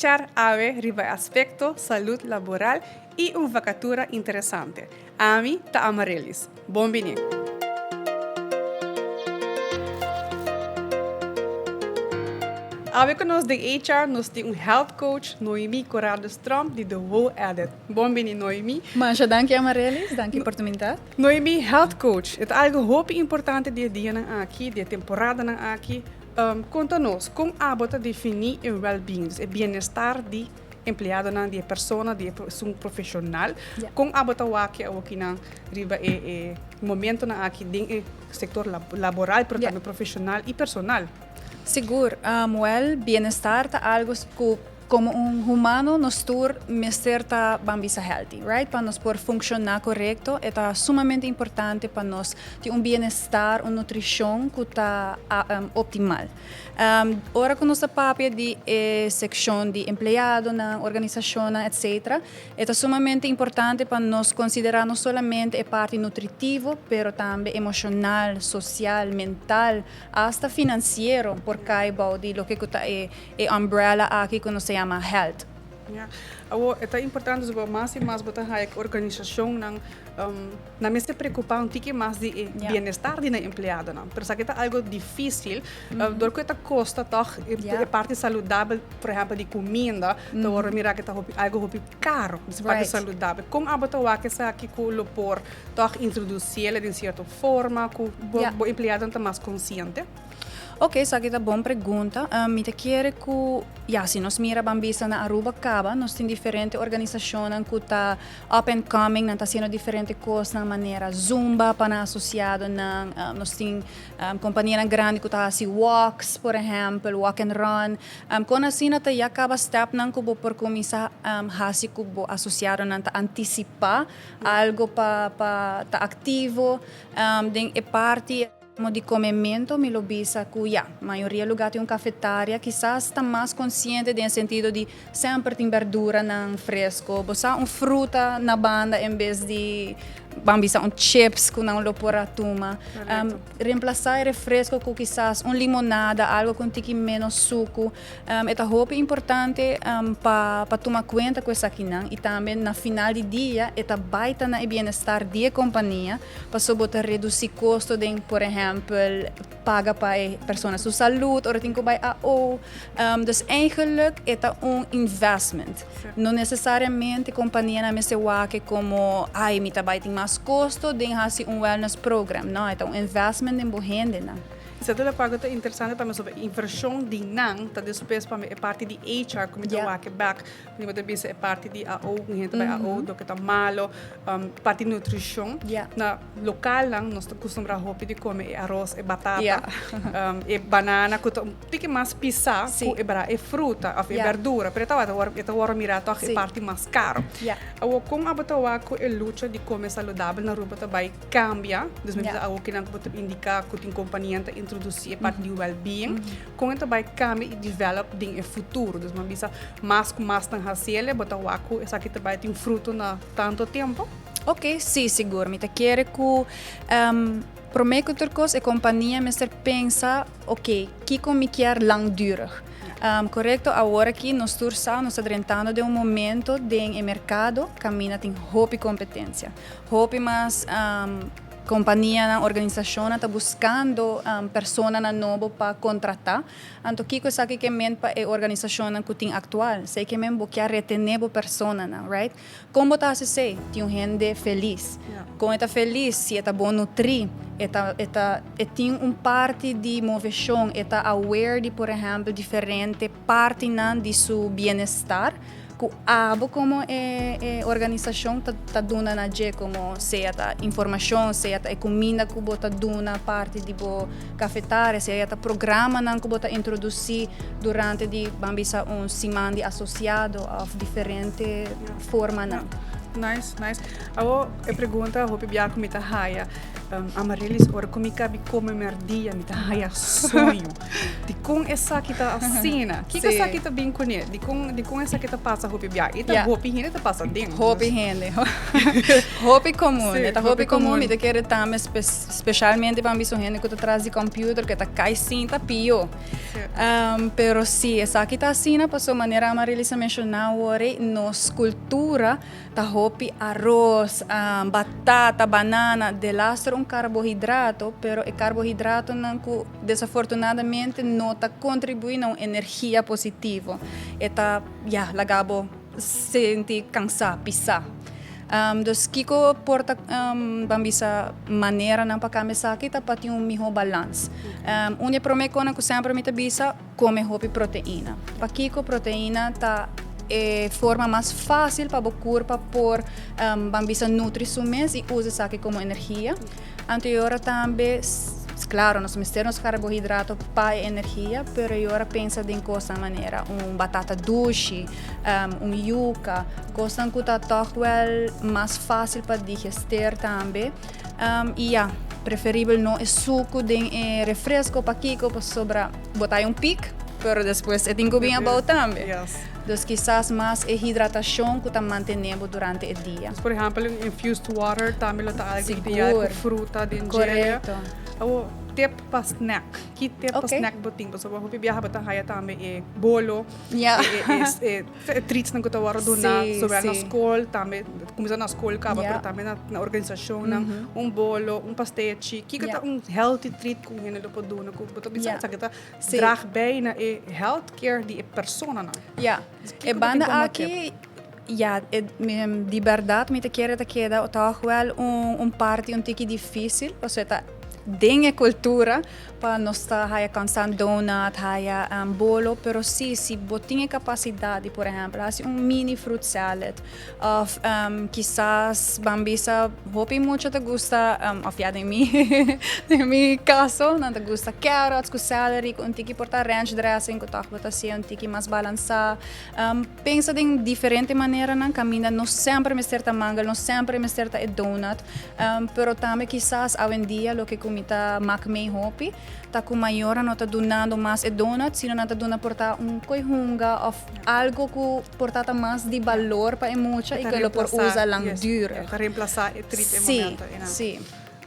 HR ave riba aspecto salud laboral e uma vacatura interessante. Ami ta Amarellis. Bombini. Ave que nós de HR, nós temos health coach, Noemi Corrado Strom, de The Whole Edit. Bombini, Noemi. Mancha, danke Amarellis, danke por oportunidade. Noemi, health coach. É algo muito importante de dia aqui, de temporada aqui. Conta-nos como a bota definir o well-being, o bem-estar de empregado, de pessoa, de um profissional. Como a bota aqui na riba momento aqui dentro do setor laboral, portanto profissional e personal. Seguro, bem-estar é algo que como humano nós mestre tá bambisa healthy, right? Para nós poder funcionar correto, é sumamente importante para nós ter bem-estar, nutrição que está optimal. Ora que nossa papel de secção de empregado na organização, etc., é sumamente importante para nós considerar não somente a parte nutritiva, mas também emocional, social, mental, até financeiro, por causa de lo que é umbrella aqui que nós chama health. É importante que mais e mais botar a organização não se preocupar um pouco mais de bem-estar do empregado, não. Porque isso é algo difícil, porque isso custa a parte saudável, por exemplo, de comida, então mirar que é algo caro, de parte saudável. Como a botar que essa aqui que o por introduzir de certa forma, que o empregado está mais consciente. Ok, essa aqui é uma boa pergunta. Me quer que, se nós mira bambisa na Aruba Caba, nós temos diferentes organizações que estão up and coming, estão fazendo diferentes coisas na maneira Zumba, para associado nós temos companhia grande que está assim walks, por exemplo, walk and run. Quando assim nós já acaba step não que por começar assim que associado não antecipar algo para estar ativo, é parte de comimento, me lobisa que a maioria lugar tem cafetária, quizás está mais consciente no sentido de sempre tem verdura não fresco, botar fruta na banda em vez de bambisa chips que não lo por a tuma, reemplaçar refresco com quizás limonada, algo com tique menos suco, é muito importante para tomar conta com isso aqui e também na final de dia é baita na bem-estar de companhia para poder reduzir custo de, por exemplo, paga para pessoas sua saúde ou tem que vai AO. Dus eigenlijk é investment. Não necessariamente companhia na mesa como me tá baiting mais custo de wellness program, não, é investment em bohende, não. Isso é uma pergunta interessante também sobre inversão de não, tá depois para a parte de HR, como eu aqui back, como eu disse, a parte de AO, gente vai AO, do que tá malo, parte de nutrição, na local não, nós costumamos roupa de comer arroz e batata, e banana, que tá pique mais pizza, e fruta, ou verdura, pero tá agora mirar tá a parte mais caro. Como a botar a luta de comer saudável na roupa também cambia, dus mesmo algo que não pode indicar que tem companhia introduzir a parte do well-being, como também cambia e develop no futuro. Então, uma vez mais na raciela, botar o água, essa aqui também tem fruto na tanto tempo. Ok, sim, seguro. Me quer que prometo que a companhia me pensa, ok, que me quer langdurig. Correto, agora aqui nós estamos tratando de momento de mercado caminha tem roupa e competência. Roupa mais companhia na organização está buscando pessoas novas para contratar. Então, que coisa que men para a organização que tem atual, sei que men quer retener pessoas, right? Como está se sei, tem gente feliz. Como está feliz, se está bom nutrir, tem parte de motivação, está aware de, por exemplo, diferente parte de seu bem-estar. Como a organização está dando na como seja a informação, seja a comida que está dando parte de cafetária, seja o programa que está introduzir durante semana de associado a diferente forma. Nice. Agora, a pergunta, eu vou pedir como está raia. Amaryllis ora comica bi come merdia mi haya sonho. Di kung esa kita asina. Kika sa kita bem conhe. Di kung esa kita passa hopi bia. Ita hopi hine ta passa ding. Hopi hende. Hopi comum. Sim, Eta hopi hopi comum. comum. Ita quer também especialmente para biso hende que tá atrás de computer que tá cai cinta pio. Pero sí, esa kita asina paso maneira Amaryllis mencionar ore nos cultura ta hopi arroz, batata, banana, delastro um carboidrato, pero o carboidrato não desafortunadamente não tá contribuindo a energia positiva. Eta lagabo senti cansa, pisar. Dus kiko porta bambisa maneira não para começar aqui tá para ter melhor balance. Unha promekona que sempre me tabisa come hopi proteína. Para kiko proteína tá forma mais fácil para o corpo por bambisa nutrições e usa isso aqui como energia. Anterior também claro, nós temos carboidrato para energia, pero agora pensa em coisa maneira, batata doce, yuca, coisa que está toch wel mais fácil para digestir também. E preferível não é suco de refresco para kiko, para sobra botar pic, pero depois é tenho bem bom também. Yes. Então, quizás mais é hidratação que está mantendo durante o dia. Por exemplo, infused water, também lo tá Seguro. com fruta dentro. Correto. Tip pa snack. Ki tip pa snack boting. So, hopi biyaha batang haya também bolo. Yeah. Treats ng kutawaro doon na. Sí, So, na sí. school, também, kumisa na school ka, Yeah. pero também na organisasyon ng bolo, pastechi. Ki kita healthy treat kung hinalo po doon. Kung bato bisa Yeah. sa kita, Sí. drag bay na healthcare di persona na. Ja, Kiko banda tipo aqui, de verdade, me te quero te queda toch wel parte tique difícil, ou seja, dinge cultura para nós haya constant donut, haya bolo, pero sí, si botinha capacidade, por exemplo, assim mini fruit salad, of quizás bambisa, hopi mucho te gusta, of de mi caso, não te gusta carrots com celery, com tiki porta ranch dressing, com toch bota assim tiki mais balançado, pensa em diferente maneira na caminha, não sempre me certa manga, não sempre me certa donut, pero também quizás hoje em dia lo que comita mac me hopi, tá com maior não tá donando mais donut, sino não tá donando portar coihunga of algo que portar mais de valor para mucha e que lo por usa lang dure. Para reemplazar o treat em Sim, momento. sim.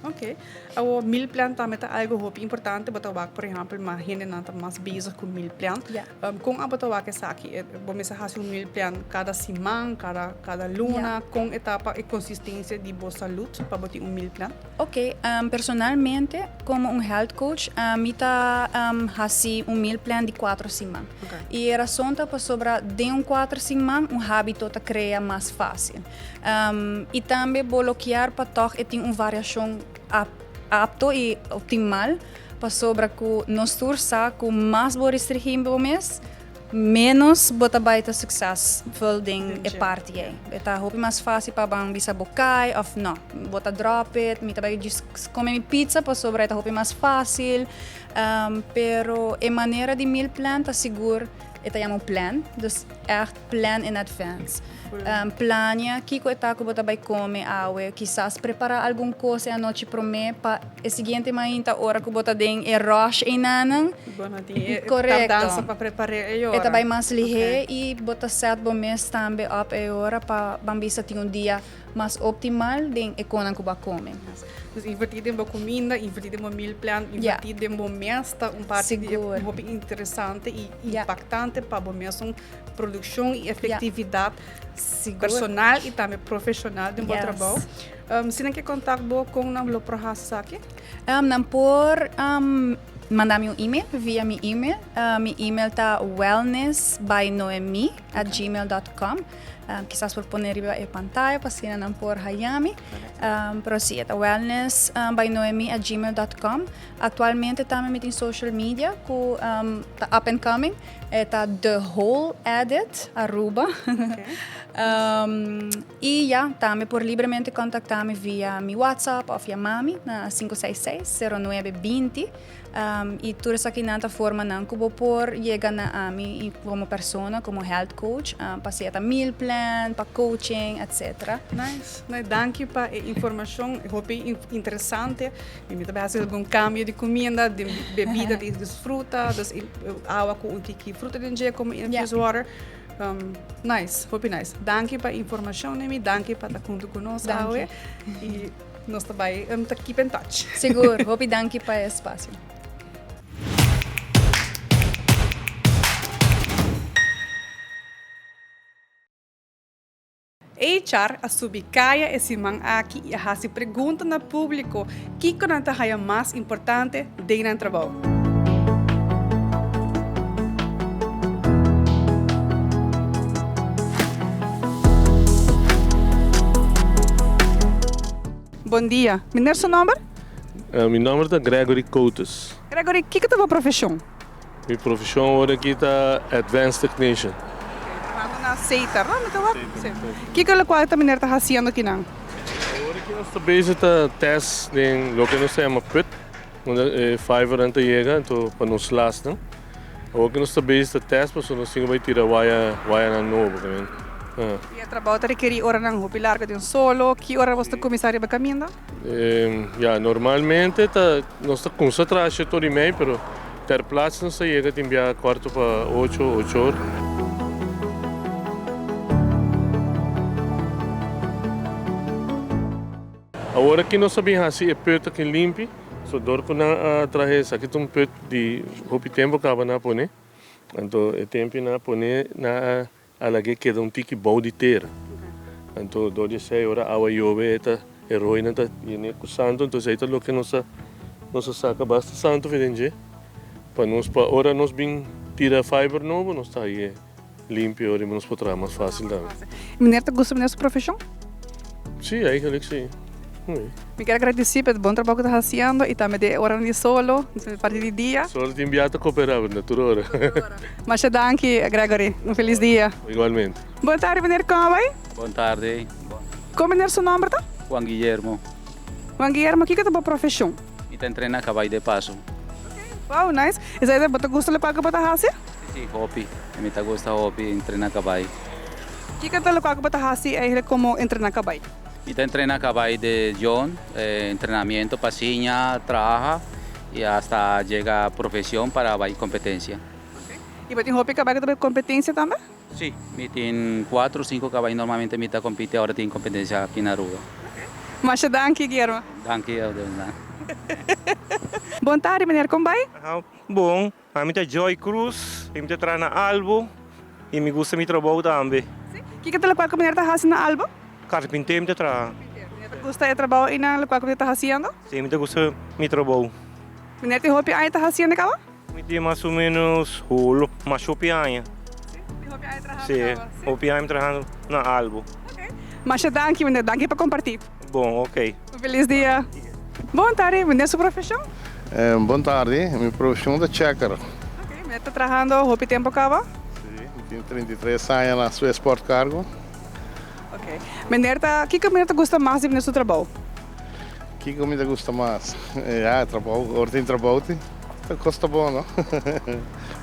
Ok. O meal plan também é algo muito importante, batawak, por exemplo, mas gente não está mais busy com meal plan. Yeah. Com a batawak essa aqui, vamos fazer meal plan cada semana, cada luna, com etapa e consistência de boa saúde para botar meal plan. Ok, personalmente, como health coach, me tá fazer meal plan de 4 semanas. Okay. E a razão tá para sobra de 4 semanas, hábito tá cria mais fácil. E também bloquear para toch ter variação apto e optimal para sobra que nós tursa com mais bo restringir o mês, menos bota baita successful ding e parte aí. Eta hope mais fácil para bang bisa bocai of no, bota drop it, mi tabay just come pizza para sobra eta hope mais fácil. Pero e maneira de meal plan tá seguro eta chama plan, dus echt plan in advance. Plania, kiko eta ko bota bay come awe, quizás preparar algum coisa a noite prome pa e seguinte mainta hora ko bota ding e rush e nanang. Bona di Correcto. dança para preparar e hora. Eta bay mas lihe e bota set bom mês também up e hora pa bambisa tinha dia mais optimal ding e konan ko ba come. Dus invertir em comida, invertir em meal plan, invertir em mês, tá parte muito interessante e impactante para o mês produção e efetividade personal e também profissional de bom trabalho. Se não quer contato com o processo aqui? Não por mandar-me e-mail via meu e-mail. Meu e-mail tá wellnessbynoemi@gmail.com. Quizás por poner em pantalla para si não por Hayami. Pero sí, é wellnessbynoemi@gmail.com. Atualmente também tem social media que tá up and coming. Tá The Whole Edit, @ e também por livremente contactar-me via meu WhatsApp ou via Mami na 566-0920. E tudo isso aqui nessa forma não que vou por chegar a mim como pessoa, como health coach, para meal plan, training, para coaching, etc. Nice. Dank je para a informação. Eu hope interessante. E me também fazer algum cambio de comida, de bebida, de fruta, de água com fruta de dia como infused water. Nice, hope nice. Dank je para a informação, Nemi. Dank je para estar junto conosco. E nós também keep in touch. Seguro, hope dank je para o espaço. HR a subicaya esse man aqui e a se pergunta no público que conta é mais importante dentro do trabalho. Bom dia. Meneer, seu nome? Meu nome é Gregory Coutos. Gregory, o que é a tua profissão? Minha profissão agora aqui é Advanced Technician. Na seita, não? O que é o que a meneer está fazendo aqui? Agora aqui nós estamos bezig a teste o que nós chamamos PUT. Onde fiber anta chega, então para nos lastem. Agora que nós estamos bezig a teste, para nós temos que tirar wire na novo, também. E o trabalho requer hora não roupa larga de solo. Que hora você começar a caminhar? Normalmente nós estamos concentrados todo e-mail, mas ter plaats nós chega a enviar quarto para 8 horas. Agora que nós sabemos assim é perto que limpe, só dor com a trajeça aqui tem perto de roupa tempo acaba na pone, então é tempo na pone na alage que um tique bom de terra, então dor de sei ora água chove eta heroína tá e nem com santo, então sei tá lo que nós saca bastante santo vidente, para nós para ora nós bem tira fiber novo, nós tá aí limpo ora nós podemos mais fácil também. Meneer, tu gosta da sua profissão? Sim, eigenlijk sim. Me quero agradecer pelo bom trabalho que está fazendo e também de hora de solo, a partir do dia. Só te enviar a cooperar, na tua hora. Mas danke, Gregory. Feliz dia. Igualmente. Boa tarde, meneer. Como vai? Boa tarde. Como meneer seu nome, tá? Juan Guillermo. Juan Guillermo, o que é a tua profissão? E te entrena cavalo de passo. Wow, nice. E você gosta do que você faz? Sim, hobby. Me gusta hobby, entrena cavalo. O que é o que você faz é como treinar cavalo? E te entrena cavalo de John, treinamento, pasinha, trabaja e hasta chega a profissão para a competência. E você tem hobby cavalo de competência também? Sim, me tem 4 ou 5 cavalos normalmente me compete, agora tem competência aqui na rua. Mas danke, Guillermo. Danke, Boa tarde, meneer. Como vai? Bom, a minha Joy Cruz, a minha treina Albo e me gusta meu trabalho também. O que é o que meneer está fazendo na Alba? Carpinteiro, minha trabalho. Gosta do trabalho na local que você está fazendo? Sim, me gusta meu trabalho. Meneer, tem hobby aí está fazendo acaba? Me tem mais ou menos rolo, mas chopianha. Sim, chopianha trabalhando na Albo. Mas danke, meneer. Danke para compartilhar. Bom, ok. Feliz dia. Boa tarde, meneer. Sua profissão? Boa tarde, minha profissão é checker. Ok, meneer está trabalhando hobby tempo acaba? Sim, tenho 33 anos na sua Sport Cargo. Ok. Meneer, o que meneer gosta mais de seu trabalho? O que comida gosta mais? Trabalho, ordem trabalho, custa bom, não?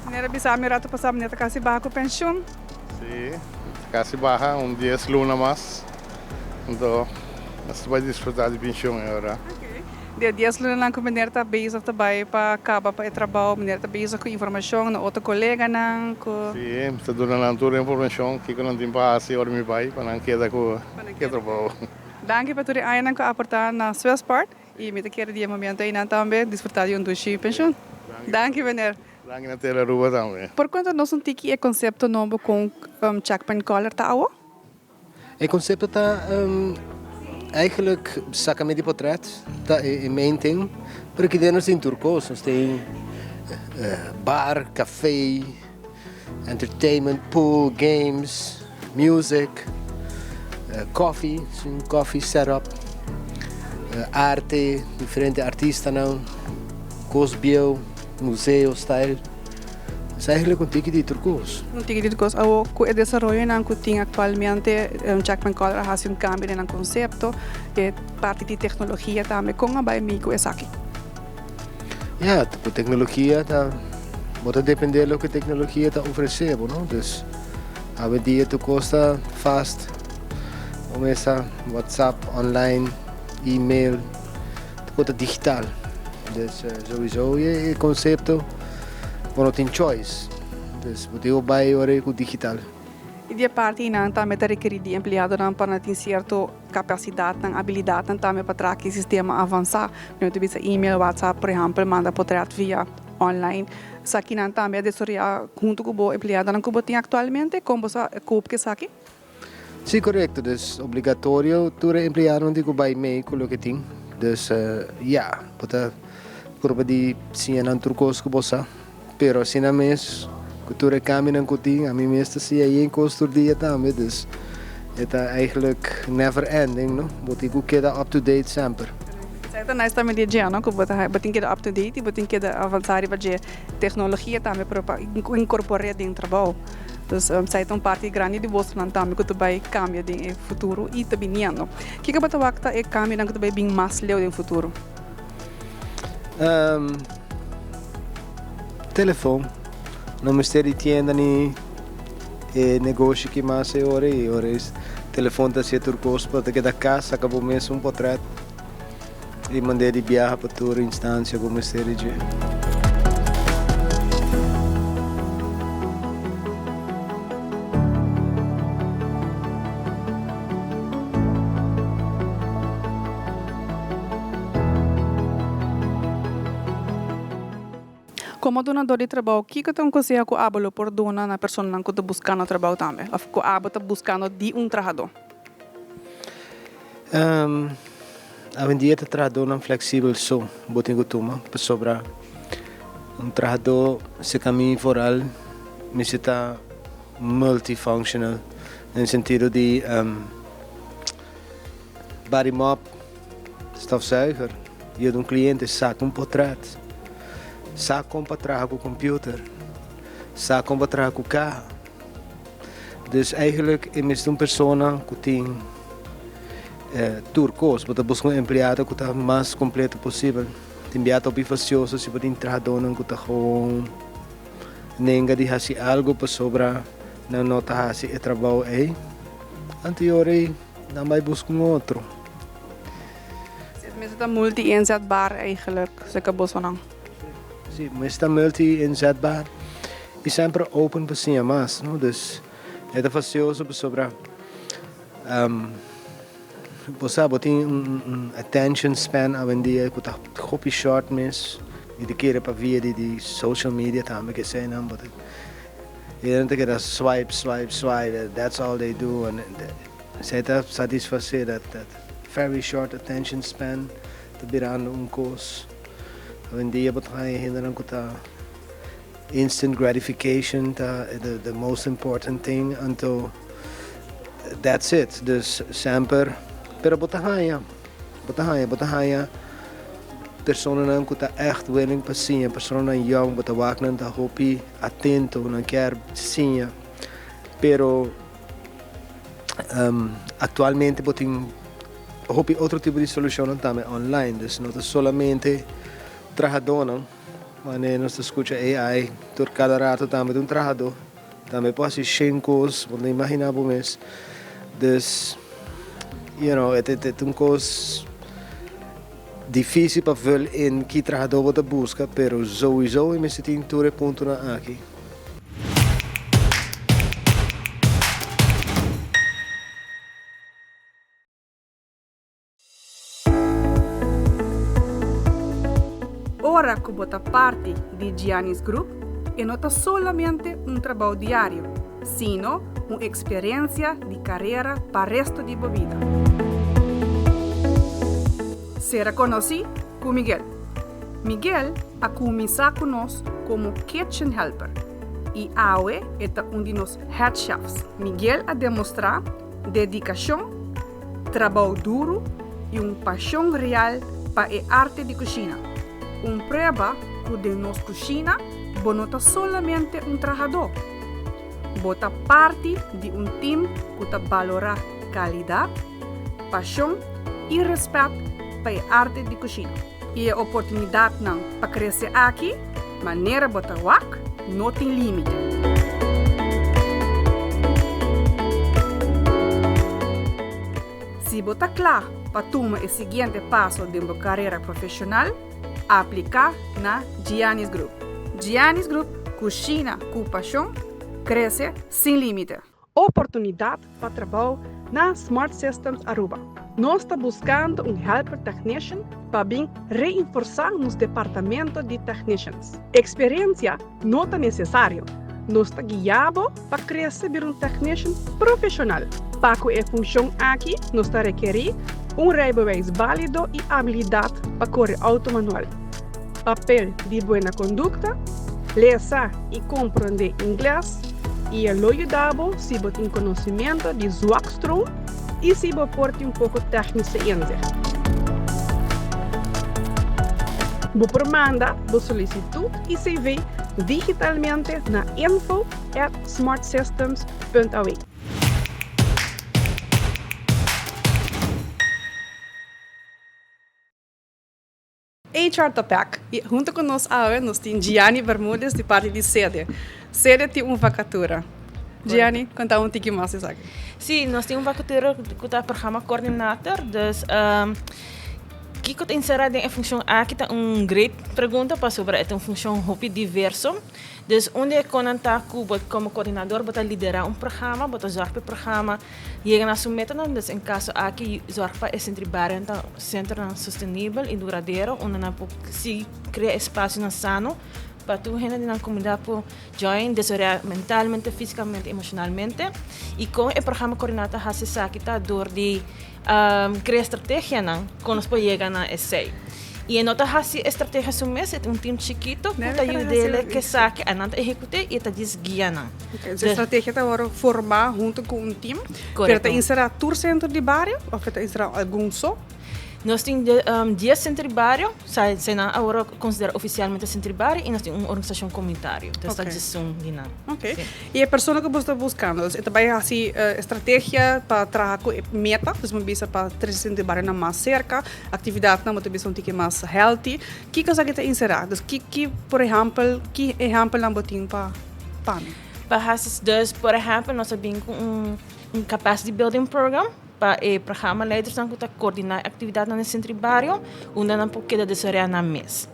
Meneer, bisa mi rato passar meneer kasi bago pensão? Sim, quase barra, 10 luna mais. Então, você vai desfrutar de pensão agora. Dia 10 luna lang ko meneer está bezig também para acabar para o trabalho, meneer está bezig com informação na outro colega nang ko. Sim, está dando toda a informação que não tem para assim hora me vai para não quedar com o trabalho. Danke para tudo aí nang ko aportar na sua sport e me te quero dia momento aí também desfrutar de dushi pensão. Danke, meneer. Danke na tela rua também. Por quanto nós não tiki é conceito novo com checkpoint collar tá ao? Het concept está eigenlijk sacamente de portret, dat is mijn ding. Maar ik denk dat in Turcos, nós tem bar, café, entertainment, pool, games, music, coffee, een coffee setup, arte, diferente artistas não, cosbio, museu, style. Es eigenlijk un ticket de Turcos. Un ticket de Turcos. O desarrollo en que tiene actualmente Checkpoint Collar hace un cambio en el concepto de parte de tecnología también con a Mico es aquí. Ja, de tecnologia, dat moet depender de que tecnologia está oferecendo, não? Dus Hoje em dia tu custa fast. Começa WhatsApp, online, e-mail, tu custa digital. Dus sowieso je concepto, não tem choice. Dus wat heel bij horen com digital. E de parte não também está requerido de empregado não para ter certa capacidade, não habilidade, não também para trazer o sistema avançar. Não tem bisa e-mail, WhatsApp, por exemplo, manda portrait via online. Isso aqui não também é desoriar junto com o empregado não que tem atualmente, como você coop que aqui? Sim, correto. Dus obrigatório tu empregado não digo bij mee com o que tem. Dus ja, pode corpo de sim não turcos que você. Pero assim na mês cultura caminha com ti, a mim mesmo sim aí em custo dia também. Dus het eigenlijk never ending, no? Moet ik ook queda up to date sempre. Certo, nós também de dia, não? Que botem que up to date, botem que avançar e fazer tecnologia também para incorporar dentro do trabalho. Então, certo, parte grande de você não também que tu vai cambiar no futuro e também não. Que você vai ter é cambio que tu vai bem mais leu no futuro? Telefone. Não me estou dizendo nem negócio que mais é hora e hora telefone está sendo turcos para ter que da casa acabou mesmo portrait e mandei de viajar para toda instância como estou dizendo. Como donador de trabalho, o que você consegue com a por donar na pessoa que está buscando trabalho também? Ou que a está buscando de trabalhador? Hoje em dia, o trabalhador não é flexível só, botem que toma, para sobrar. Trabalhador, se caminho foral, me está multifunctional, no sentido de body mop, stofzuiger. Je de cliënt saca portrait. Saca para trabalhar com o computer, saca para trabalhar com o carro. Dus eigenlijk is een persoon que tem turcos, para buscar empregado que está mais completo possível. Tem enviado ao bifacioso se pode entrar dono que está com nenga de fazer algo para sobrar, não nota fazer o trabalho aí. Anterior não vai buscar outro. Mas está multi-inzetbaar eigenlijk, se acabou só não. Sim, mas está multi-inzetbaar e sempre open para si mais, não? Dus é facioso para sobrar. Você tem attention span hoje em dia, que está hobby short mesmo, e de keer para via de social media também que sei não, but e não que swipe, that's all they do, and você está satisfazer that very short attention span, te birando curso. Hoje em dia, wat ga je hinderen dat instant gratification, the most important thing, until that's it. Dus sempre, pero botahaya, personen que tá echt willing para sim, personen young, bota waknan tá hopi atento, não quer sim, pero atualmente botin hopi outro tipo de solução também online, dus não é somente trabalhador, mas nós escuta AI, por cada rato também um trabalhador, também pode ser 5 coisas, não imagina por mês. Dus, é uma coisa difícil para ver em que trabalhador você busca, mas sowieso me senti em todo ponto aqui. Ora que bota parte de Giannis Group, e não é solamente trabalho diário, sino uma experiência de carreira para o resto de vida. Será conhecido com Miguel. Miguel a começar conosco como kitchen helper e hoje é de nos head chefs. Miguel a demonstrar dedicação, trabalho duro e paixão real para a arte de cozinha. Prova que de nossa cozinha não é solamente trabalhador, bota parte de time que valora qualidade, paixão e respeito para a arte de cozinha. E a oportunidade para crescer aqui, maneira bota wak, não tem limite. Si você está claro para tomar o seguinte passo de uma carreira profissional, aplicar na Giannis Group. Giannis Group, cozinha com paixão, cresce sem limite. Oportunidade para trabalho na Smart Systems Aruba. Nós estamos buscando helper technician para bem reforçar nos departamentos de technicians. Experiência não é necessário. Nós estamos guiados para crescer technician profissional. Para a função aqui, nós requerimos rijbewijs válido e habilidade para correr auto manual. Papel de boa conduta, ler e compreender inglês e ajudado se você tem conhecimento de zwakstrom e se você porta pouco técnica em zich. Você manda a solicitude e CV digitalmente na info@smartsystems.aw. HR Topac. E junto conosco nós temos Gianni Bermúdez, de parte de sede. Sede tem uma vacatura. Gianni, conta um pouquinho mais isso aqui. Sim, nós temos uma vacatura com o programa coordenator. Dus, que eu inserir em função aqui tá grande pergunta para sobre é uma função muito diversa. Dus onde é contar como coordenador, bota liderar programa, bota zorg para programa, chega na sua meta, dus em caso aqui zorg para esse trabalho então centro sustentável e duradouro, onde na se cria espaço na sano para tu gente na comunidade por join desarrollar mentalmente, fisicamente, emocionalmente e com o programa coordenador hace aqui tá dor de criar estratégia não, quando nós chega na essay. E em outra estratégia sumes é time chiquito que ajuda ele que saque a não executar e te guia não. Okay, a estratégia está agora formar junto com time. Correto. Para inserir tour centro de bairro ou para inserir algum só? Nós temos 10 centros de bairro, se não agora considera oficialmente centro de bairro e nós temos uma organização comunitária. Então está gestão de não. Ok. E a pessoa que você está buscando, é também assim estratégia para trabalhar com meta, então uma visa para 300 de bairro na mais cerca, atividade na motivação um pouquinho mais healthy. Que coisa que está inserir? Dus que por exemplo, que exemplo não botinho para mim? Para dus, por exemplo, nós temos um capacity building program. Para o programa leiders dan kuta coordinar atividade no centro de bairro, onde não pode desarrollar na mês.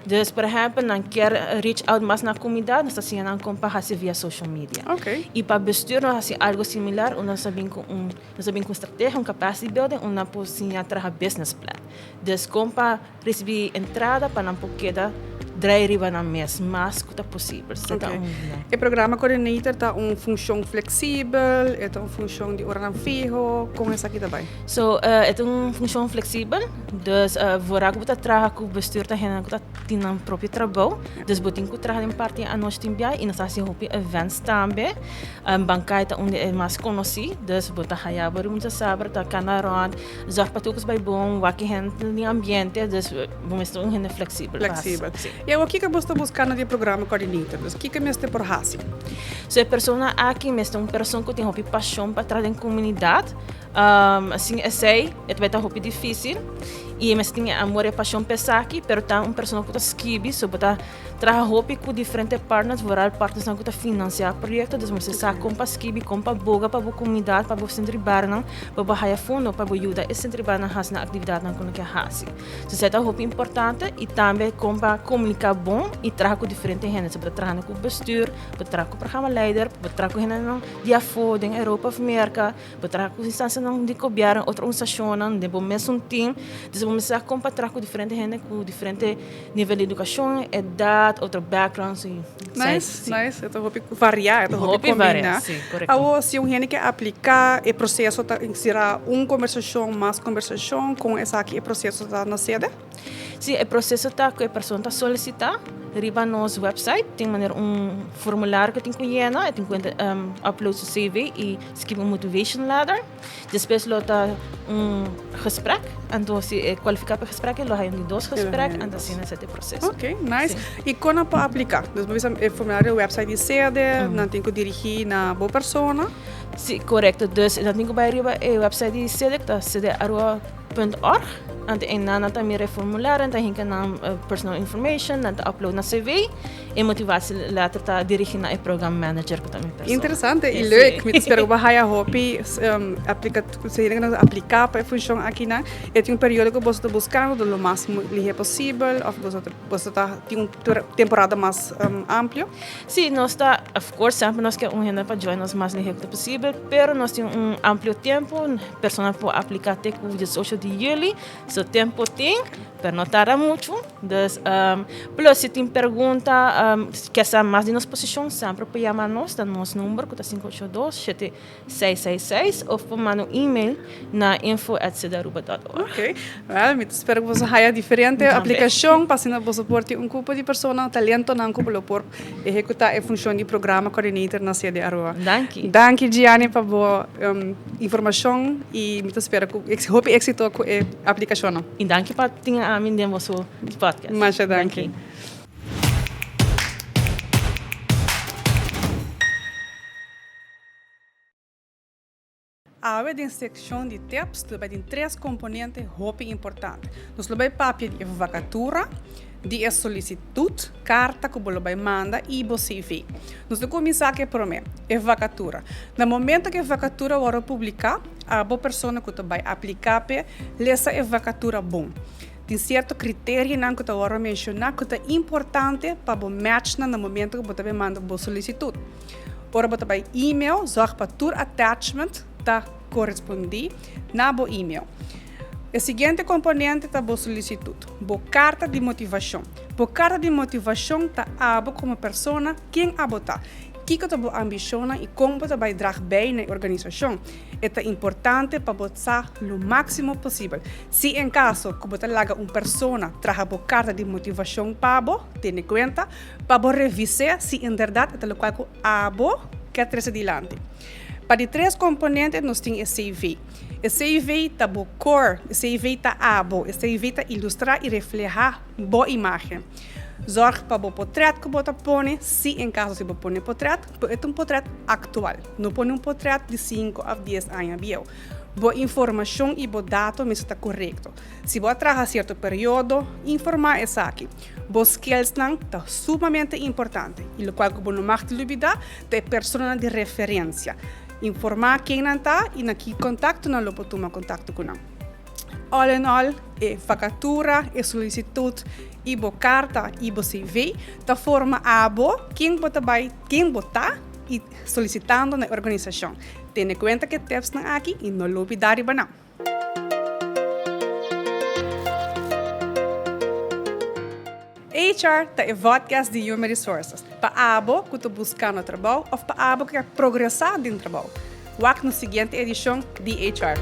Dus, por exemplo, não quer reach out mais na comunidade, nós estamos fazendo via social media. Okay. E para bestuur nós fazemos algo similar, onde nós sabemos com estratégia, capacity building, onde nós podemos trabalhar business plan. Dus, para receber entrada para não poder drive na mês, mas que é possível. Okay. O programa coordenator está uma função flexível, é uma função de horário fixo, como essa aqui também? So, é uma função flexível, dus vooral que você trabalha com o bestuur, tem um próprio trabalho, dus você tem que trabalhar em parte a nós também, e nós fazemos eventos também, bancada onde é mais conhecido, dus você vai para onde sabe, está canarão, zorg para todos bem bom, o que é no ambiente, dus vamos estar flexível. Flexível. E o que você está buscando no programa coordenator? O que você está por fazer? So, a pessoa aqui, uma pessoa que tem uma paixão para trabalhar em comunidade, assim, vai estar muito difícil. E mas tem amor e paixão pesar aqui, pero tá pessoa que está esquive, so bota trabalhar com diferentes partners, vários partners que está financiar projetos, dus você sabe como para esquive, como para boga para a comunidade, para o centro barna, para bahia fundo, para ajudar esse centro barna a na atividade na que hace. So isso é muito importante e também como para comunicar bom e trabalhar com diferentes gente, so trabalhar com o bestuur, trabalhar com o programa leider, trabalhar com gente de afo, de Europa of America, trabalhar com instâncias de cobiar outra organização, de bom mesmo team. Vamos a comparar com diferentes gente, com diferentes níveis de educação, idade, outro background. Nice. Então vou variar, então vou combinar. Agora, se um gente quer aplicar o processo, será uma conversação, mais conversação com essa aqui, o processo está na sede? Sim, o processo está que a pessoa está solicitar. Riba no nosso website, tem formulário que tem que llenar, tem que upload seu CV e escrever motivation letter. Depois lota gesprek, então se qualificar para o gesprek, lo hay 2 gesprekken, então assim nesse processo. Ok, nice. Sim. E como para aplicar? Então, o formulário do website de sede, não tem que dirigir na boa pessoa? Sim, correto. Dus dan tem que ir para o website de sede, que é sede.arua.org. ante en nana ta mire formulário, ante hinka na personal information, ante upload na CV, e motivatie later ta dirigir na program manager ko também pessoa. Interessante e leuk. Met espero bahaya hopi aplicar para a função aqui na. É um período que você está buscando o máximo que é possível, ou você está tem uma temporada mais ampla. Sim, nós está, of course, sempre nós queremos gente para join nós mais rápido possível, pero nós temos amplo tempo, pessoa pode aplicar até o 18 de julho, seu tempo tem, pero não tarda muito. Plus, se tem pergunta, quer saber mais de nossa posição, sempre pode chamar nós, tá nosso número, que é 582-7666, ou pode mandar um e-mail na info@cedaruba.org. Ok, well, espero que você haja diferente aplicação para você suporte grupo de pessoas, talento na grupo por executar a função de programa coordenador na sede Aroa. Danke. Danke, Gianni, para boa informação e me espero que hope êxito com a aplicação. E danke para ter a mim de nosso podcast. Mas danke. A da secção de tips, tem três componentes muito importantes. Nós temos papel de vacatura, de solicitude, carta que você vai mandar e o CV. Nós vamos começar aqui por mim, a vacatura. No momento que a vacatura for publicada, a boa pessoa que vai aplicar, essa é a vacatura bom. Tem certo critério que eu vou mencionar que é importante para o match no momento que você vai mandar a solicitude. Ora, você vai e-mail, zorg para o attachment, tá corresponder na bo e-mail. O seguinte componente da bo solicitude, bo carta de motivação. Bo carta de motivação tá abo como pessoa quem abo tá. Que que bo ambiciona e como você vai dar bem na organização. É importante para você o máximo possível. Se em caso que você laga uma pessoa traga bo carta de motivação para bo, tenha conta para bo revisar se em verdade é o qual abo quer trazer adiante. Para os três componentes, nós temos o CV. O CV está o core, o CV está abo, o CV está ilustrar e reflejar boa imagem. Zorg para o portrait que você põe, se em caso você põe portrait, é um portrait atual. Não põe um portrait de 5 a 10 anos. Boa informação e boa data está correto. Se você trabalha certo período, informar isso aqui. Boas skills está sumamente importante. E o qual você não pode olvidar é a pessoa de referência. Informar quem não está e na que contato não pode tomar contato com ele. All in all, a vacatura, a solicitude, e a carta e o CV, da forma abo quem está e solicitando na organização. Tenha em conta que tips não aqui e não olvidar de não. HR é o podcast de Human Resources. Para abo que está buscando trabalho ou para abo que quer progressar dentro do trabalho. Wak na seguinte edição de HR.